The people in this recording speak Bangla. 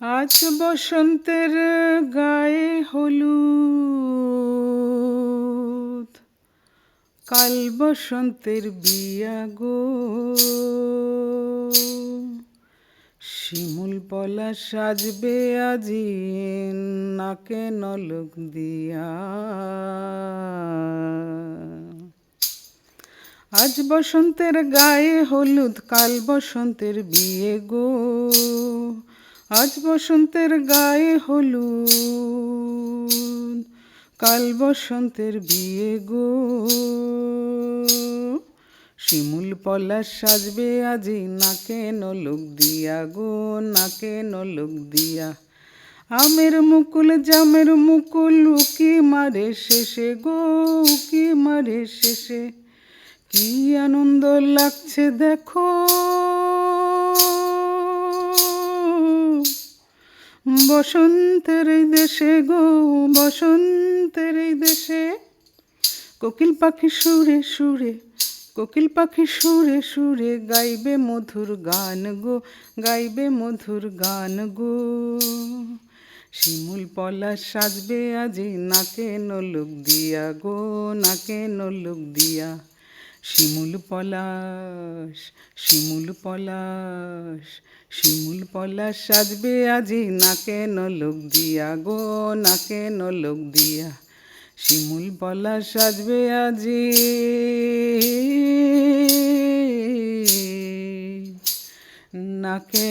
আজ বসন্তের গায়ে হলুদ, কাল বসন্তের বিয়া গো। শিমুল পলাশ সাজবে আজি নাকে নলক দিয়া। আজ বসন্তের গায়ে হলুদ, কাল বসন্তের বিয়ে গো। আজ বসন্তের গায়ে হলুদ, কাল বসন্তের বিয়ে গো। শিমুল পলাশ সাজবে আজি নাকে নলক দিয়া গো, নাকে নলক দিয়া। আমের মুকুল জামের মুকুল উকি মারে শেষে গো, উকি মারে শেষে। কি আনন্দ লাগছে দেখো, বসন্তের এই দেশে গো, বসন্তের এই দেশে। কোকিল পাখি সুরে সুরে, কোকিল পাখি সুরে সুরে গাইবে মধুর গান গো, গাইবে মধুর গান গো। শিমুল পলাশ সাজবে আজি নাকে নলক দিয়া গো, নাকে নলক দিয়া। শিমুল পলাশ, শিমুল পলাশ, শিমুল পলাশ সাজবে আজি নাকে নলক দিয়া গো, নাকে নলক দিয়া। শিমুল পলাশ সাজবে আজি নাকে